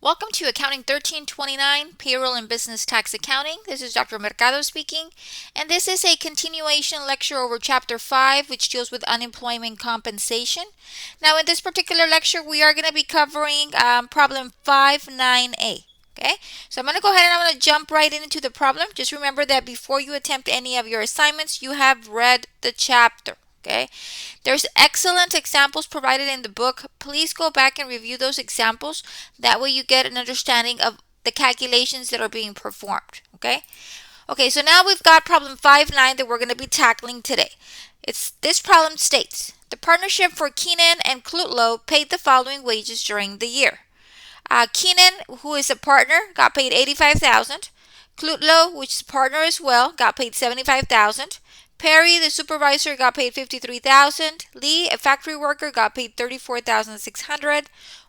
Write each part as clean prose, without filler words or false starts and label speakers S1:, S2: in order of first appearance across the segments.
S1: Welcome to Accounting 1329, Payroll and Business Tax Accounting. This is Dr. Mercado speaking, and this is a continuation lecture over Chapter 5, which deals with unemployment compensation. Now, in this particular lecture, we are going to be covering Problem 5-9A. Okay, so I'm going to go ahead and I'm going to jump right into the problem. Just remember that before you attempt any of your assignments, you have read the chapter. Okay, there's excellent examples provided in the book. Please go back and review those examples. That way you get an understanding of the calculations that are being performed. Okay, so now we've got problem 5.9 that we're going to be tackling today. This problem states the partnership for Keenan and Klutlow paid the following wages during the year. Keenan, who is a partner, got paid $85,000. Klutlow, which is a partner as well, got paid $75,000. Perry, the supervisor, got paid $53,000. Lee, a factory worker, got paid $34,600.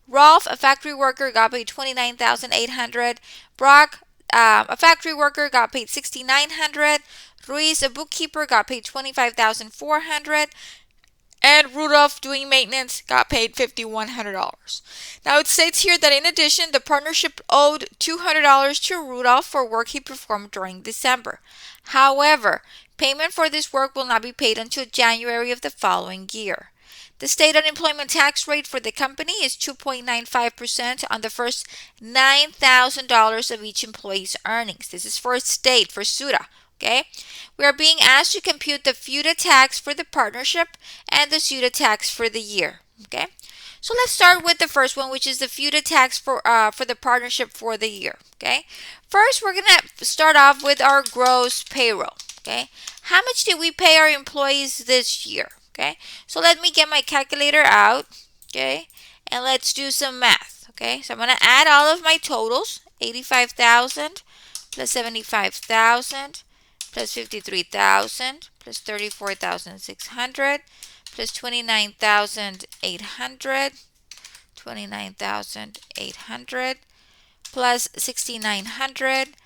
S1: Rolf, a factory worker, got paid $29,800. Brock, a factory worker, got paid $6,900. Ruiz, a bookkeeper, got paid $25,400. And Rudolph, doing maintenance, got paid $5,100. Now it states here that in addition, the partnership owed $200 to Rudolph for work he performed during December. However, payment for this work will not be paid until January of the following year. The state unemployment tax rate for the company is 2.95% on the first $9,000 of each employee's earnings. This is for state, for Pseudo. Okay, we are being asked to compute the Pseudo tax for the partnership and the Pseudo tax for the year. Okay, so let's start with the first one, which is the Pseudo tax for the partnership for the year. Okay, first we're gonna start off with our gross payroll. Okay, how much did we pay our employees this year? Okay, so let me get my calculator out. Okay, and let's do some math. Okay, so I'm gonna add all of my totals: 85,000 plus 75,000. Plus 53,000 plus 34,600 plus 29,800 plus 6,900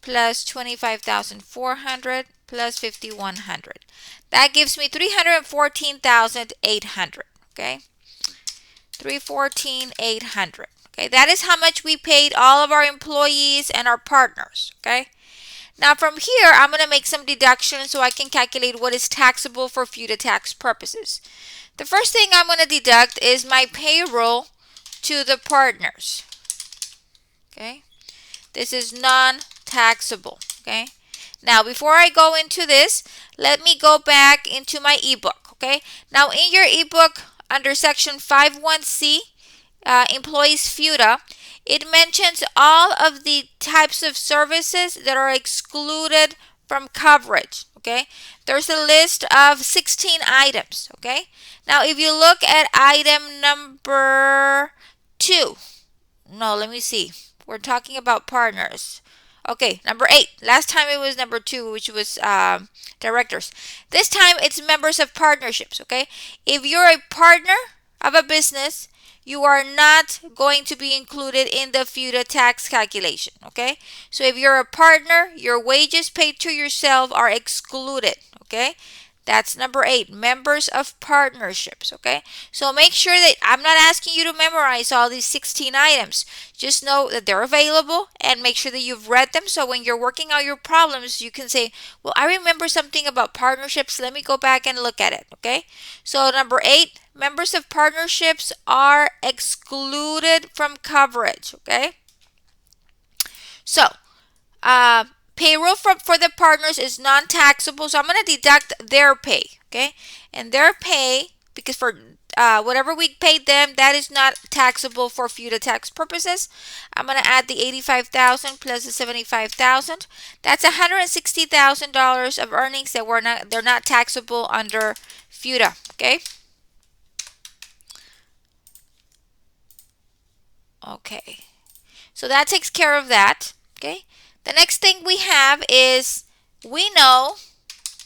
S1: plus 25,400 plus 5,100. That gives me 314,800. Okay, 314,800. Okay, that is how much we paid all of our employees and our partners. Okay. Now from here, I'm going to make some deductions so I can calculate what is taxable for Pseudo tax purposes. The first thing I'm going to deduct is my payroll to the partners. Okay, this is non-taxable. Okay, now before I go into this, let me go back into my ebook. Okay, now in your ebook under section 5.1c, employees Pseudo, it mentions all of the types of services that are excluded from coverage. Okay, there's a list of 16 items. Okay, now if you look at item number 2, no, let me see, we're talking about partners. Okay, number 8. Last time it was number 2, which was directors. This time it's members of partnerships. Okay, if you're a partner of a business, you are not going to be included in the Pseudo tax calculation. Okay, so if you're a partner, your wages paid to yourself are excluded. Okay, that's number 8, members of partnerships. Okay, so make sure that I'm not asking you to memorize all these 16 items. Just know that they're available and make sure that you've read them, so when you're working out your problems, you can say, well, I remember something about partnerships, let me go back and look at it. Okay, so number 8, members of partnerships are excluded from coverage. Okay, so payroll for the partners is non-taxable, so I'm going to deduct their pay. Okay, and their pay, because for whatever we paid them, that is not taxable for Pseudo tax purposes. I'm going to add the 85,000 plus the 75,000. That's $160,000 of earnings that they're not taxable under Pseudo. Okay. Okay, so that takes care of that. Okay, the next thing we have is we know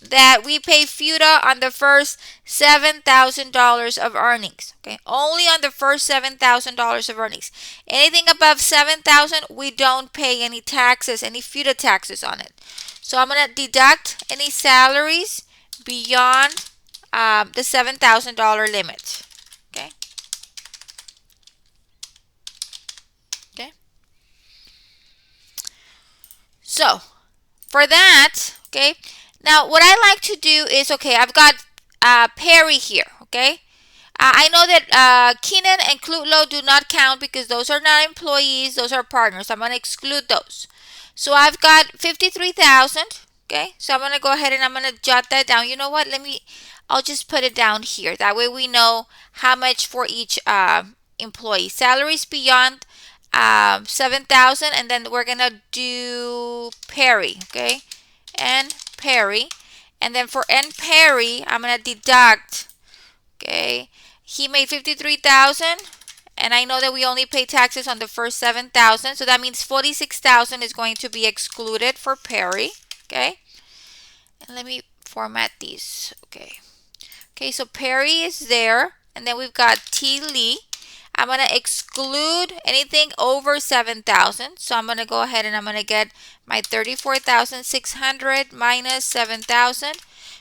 S1: that we pay Pseudo on the first $7,000 of earnings. Okay, only on the first $7,000 of earnings. Anything above $7,000, we don't pay any taxes, any Pseudo taxes on it. So I'm going to deduct any salaries beyond the $7,000 limit. Okay. So for that, okay, now what I like to do is, okay, I've got Perry here, okay. I know that Keenan and Klutlow do not count because those are not employees, those are partners. I'm going to exclude those. So I've got 53,000, okay? So I'm going to go ahead and I'm going to jot that down. You know what? I'll just put it down here. That way we know how much for each employee. Salaries beyond 7,000, and then we're going to do Perry, okay? And Perry. And then for N Perry, I'm going to deduct, okay? He made 53,000, and I know that we only pay taxes on the first 7,000, so that means 46,000 is going to be excluded for Perry, okay? And let me format these, okay. Okay, so Perry is there, and then we've got T. Lee. I'm going to exclude anything over 7,000, so I'm going to go ahead and I'm going to get my 34,600 minus 7,000.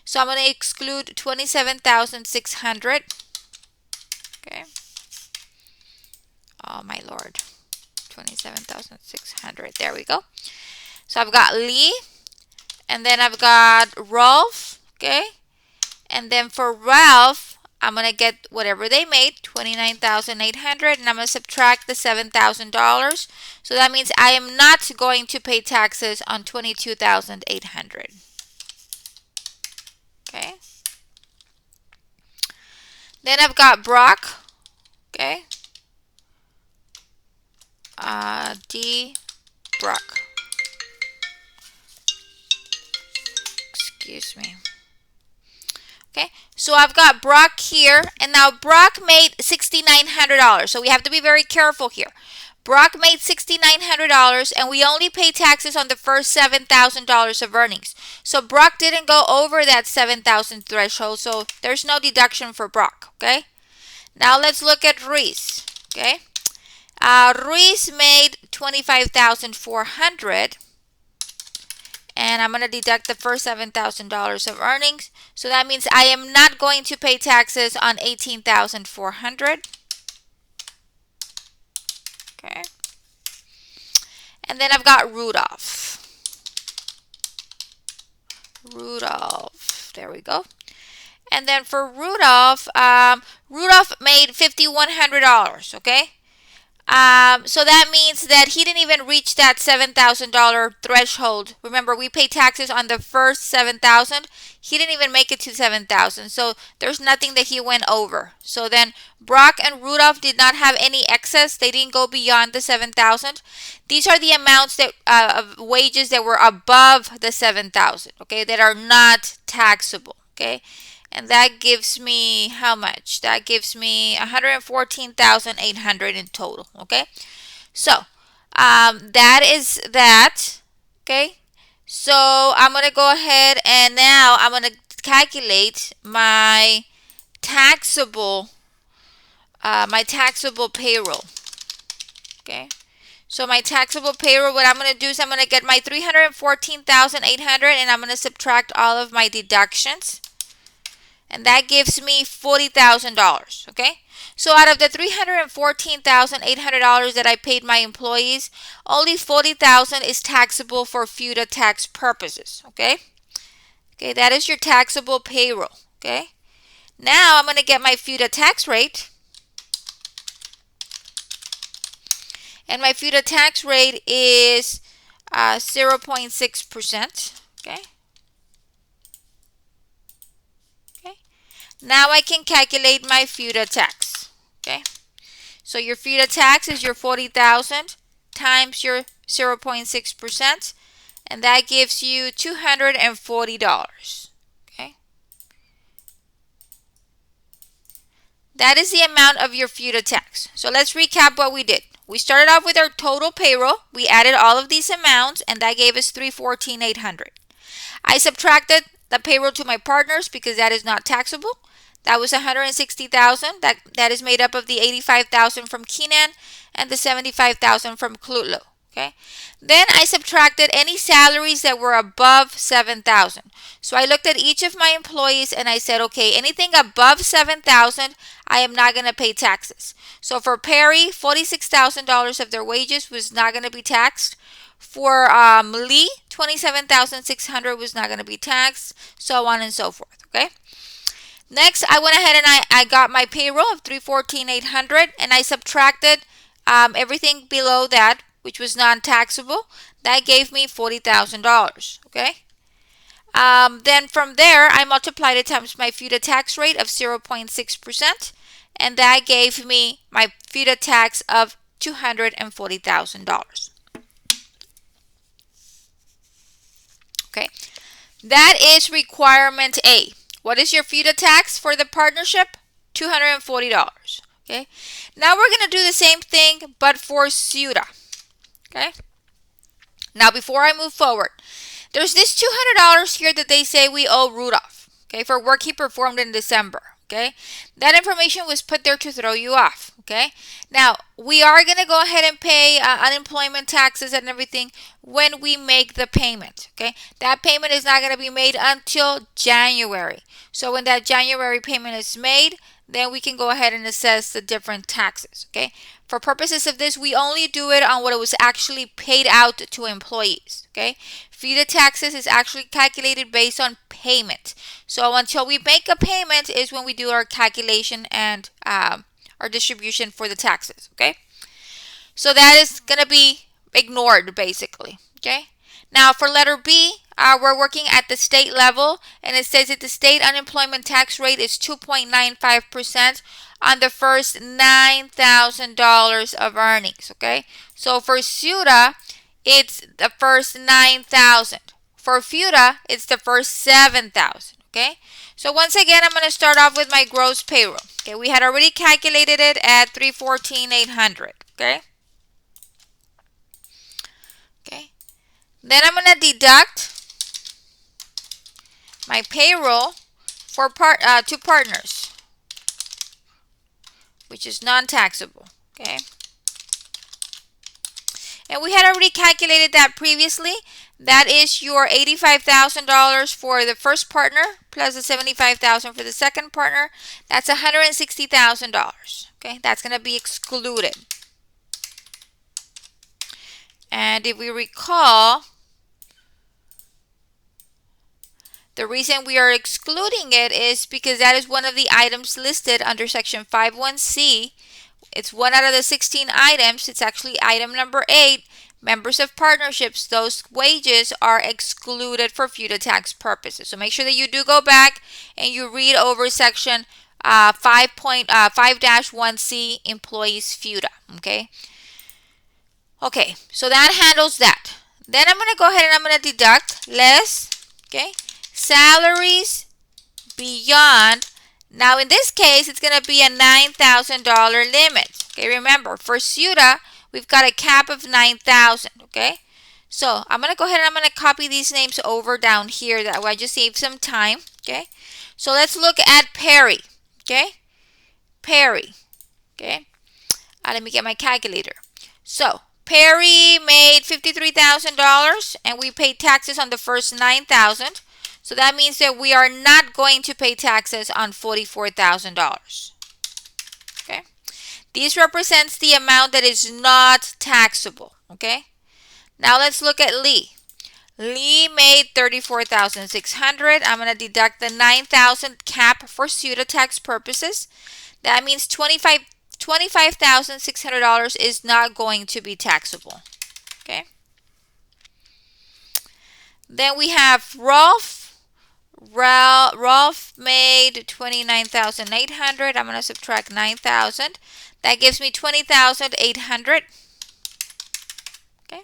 S1: So I'm going to exclude 27,600. Okay. Oh my Lord. 27,600. There we go. So I've got Lee, and then I've got Rolf, okay? And then for Ralph, I'm going to get whatever they made, 29,800, and I'm going to subtract the $7,000. So that means I am not going to pay taxes on 22,800. Okay. Then I've got Brock, okay? D. Brock. Excuse me. Okay, so I've got Brock here, and now Brock made $6,900. So we have to be very careful here. Brock made $6,900, and we only pay taxes on the first $7,000 of earnings. So Brock didn't go over that 7,000 threshold, so there's no deduction for Brock, okay? Now let's look at Reese, okay? Reese made $25,400, and I'm going to deduct the first $7,000 of earnings. So that means I am not going to pay taxes on $18,400. Okay. And then I've got Rudolph. There we go. And then for Rudolph, Rudolph made $5,100, okay? So that means that he didn't even reach that $7,000 threshold. Remember, we pay taxes on the first 7,000. He didn't even make it to 7,000. So there's nothing that he went over. So then Brock and Rudolph did not have any excess. They didn't go beyond the 7,000. These are the amounts that of wages that were above the 7,000, okay, that are not taxable, okay? And that gives me how much? That gives me 114,800 in total, okay? So, that is that, okay? So, I'm going to go ahead and now I'm going to calculate my taxable payroll, okay? So, my taxable payroll, what I'm going to do is I'm going to get my 314,800, and I'm going to subtract all of my deductions. And that gives me $40,000, okay? So out of the $314,800 that I paid my employees, only $40,000 is taxable for Pseudo tax purposes, okay? Okay, that is your taxable payroll, okay? Now I'm going to get my Pseudo tax rate. And my Pseudo tax rate is 0.6%, okay? Now I can calculate my Pseudo tax, okay? So your Pseudo tax is your 40,000 times your 0.6%, and that gives you $240, okay? That is the amount of your Pseudo tax. So let's recap what we did. We started off with our total payroll. We added all of these amounts, and that gave us $314,800. I subtracted the payroll to my partners because that is not taxable. That was $160,000. That is made up of the $85,000 from Keenan and the $75,000 from Klutlow. Okay. Then I subtracted any salaries that were above $7,000. So I looked at each of my employees and I said, okay, anything above $7,000, I am not going to pay taxes. So for Perry, $46,000 of their wages was not going to be taxed. For Lee, 27,600 was not going to be taxed, so on and so forth. Okay. Next, I went ahead and I got my payroll of 314,800, and I subtracted everything below that, which was non-taxable. That gave me $40,000. Okay. Then from there, I multiplied it times my FUTA tax rate of 0.6%, and that gave me my FUTA tax of $240,000. Okay, that is requirement A. What is your FUTA tax for the partnership? $240. Okay, now we're going to do the same thing, but for SUTA. Okay, now before I move forward, there's this $200 here that they say we owe Rudolph, okay, for work he performed in December. Okay, that information was put there to throw you off. Okay, now we are going to go ahead and pay unemployment taxes and everything when we make the payment. Okay, that payment is not going to be made until January. So when that January payment is made, then we can go ahead and assess the different taxes. Okay, for purposes of this, we only do it on what it was actually paid out to employees. Okay, FUTA taxes is actually calculated based on payment. So until we make a payment is when we do our calculation and our distribution for the taxes. Okay, so that is going to be ignored basically. Okay, now for letter B, we're working at the state level, and it says that the state unemployment tax rate is 2.95% on the first $9,000 of earnings. Okay, so for SUTA, it's the first 9,000. For FUTA, it's the first 7,000. Okay, so once again, I'm going to start off with my gross payroll. Okay, we had already calculated it at 314,800. Okay. Okay. Then I'm going to deduct my payroll for two partners, which is non-taxable. Okay. And we had already calculated that previously. That is your $85,000 for the first partner plus the $75,000 for the second partner. That's $160,000. Okay, that's going to be excluded. And if we recall, the reason we are excluding it is because that is one of the items listed under section 5.1c. It's one out of the 16 items. It's actually item number 8. Members of partnerships, those wages are excluded for FUTA tax purposes. So make sure that you do go back and you read over section 5.1c employees FUTA. Okay. Okay, so that handles that. Then I'm going to go ahead and I'm going to deduct less, okay, salaries beyond. Now in this case, it's going to be a $9,000 limit. Okay, remember, for SUTA, we've got a cap of 9,000, okay? So I'm going to go ahead and I'm going to copy these names over down here. That way I just save some time, okay? So let's look at Perry, okay? Perry, okay? Let me get my calculator. So Perry made $53,000 and we paid taxes on the first $9,000. So that means that we are not going to pay taxes on $44,000. Okay. This represents the amount that is not taxable. Okay. Now let's look at Lee. Lee made $34,600. I'm going to deduct the $9,000 cap for SUTA tax purposes. That means $25,600 is not going to be taxable. Okay. Then we have Rolf. Rolf made $29,800. I'm going to subtract 9,000. That gives me $20,800. Okay.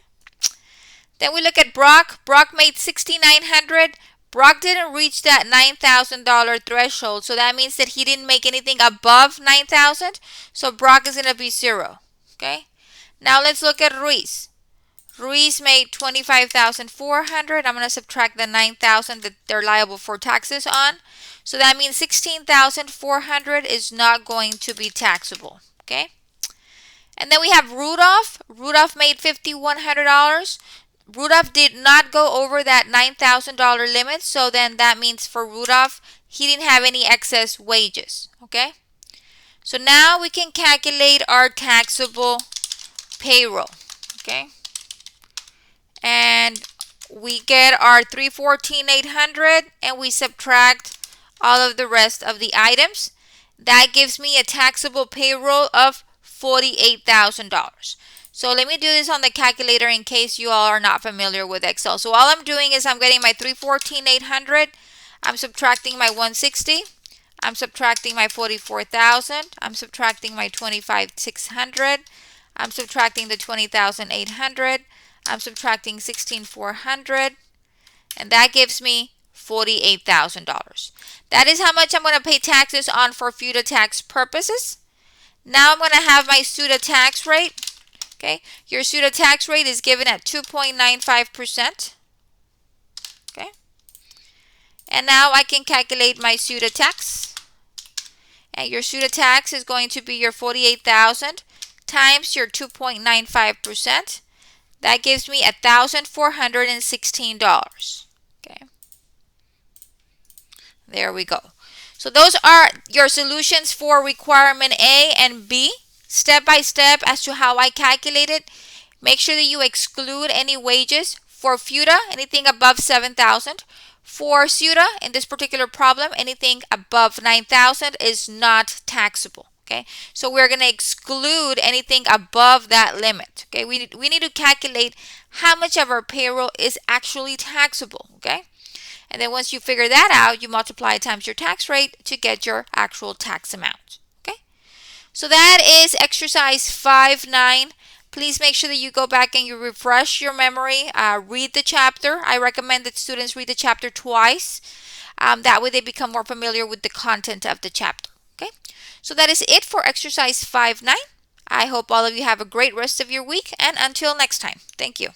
S1: Then we look at Brock. Brock made $6,900. Brock didn't reach that $9,000 threshold, so that means that he didn't make anything above $9,000. So Brock is going to be 0. Okay. Now let's look at Ruiz. Ruiz made $25,400. I'm going to subtract the $9,000 that they're liable for taxes on. So that means $16,400 is not going to be taxable. Okay. And then we have Rudolph. Rudolph made $5,100. Rudolph did not go over that $9,000 limit. So then that means for Rudolph, he didn't have any excess wages. Okay. So now we can calculate our taxable payroll. Okay. and we get our 314,800, and we subtract all of the rest of the items. That gives me a taxable payroll of $48,000. So let me do this on the calculator in case you all are not familiar with Excel. So all I'm doing is I'm getting my 314,800. I'm subtracting my 160. I'm subtracting my 44,000. I'm subtracting my 25,600. I'm subtracting the 20,800. I'm subtracting 16,400. And that gives me $48,000. That is how much I'm going to pay taxes on for Pseudo tax purposes. Now I'm going to have my Pseudo tax rate. Okay, your Pseudo tax rate is given at 2.95%. Okay, and now I can calculate my Pseudo tax. And your Pseudo tax is going to be your 48,000 times your 2.95%. That gives me $1,416. Okay, there we go. So those are your solutions for requirement A and B, step by step as to how I calculate it. Make sure that you exclude any wages for FUTA, anything above 7,000. For SUTA, in this particular problem, anything above 9,000 is not taxable. Okay, so we're going to exclude anything above that limit. Okay, we need to calculate how much of our payroll is actually taxable. Okay, and then once you figure that out, you multiply times your tax rate to get your actual tax amount. Okay, so that is exercise 5-9. Please make sure that you go back and you refresh your memory. Read the chapter. I recommend that students read the chapter twice. That way they become more familiar with the content of the chapter. Okay, so that is it for exercise 5-9. I hope all of you have a great rest of your week, and until next time, thank you.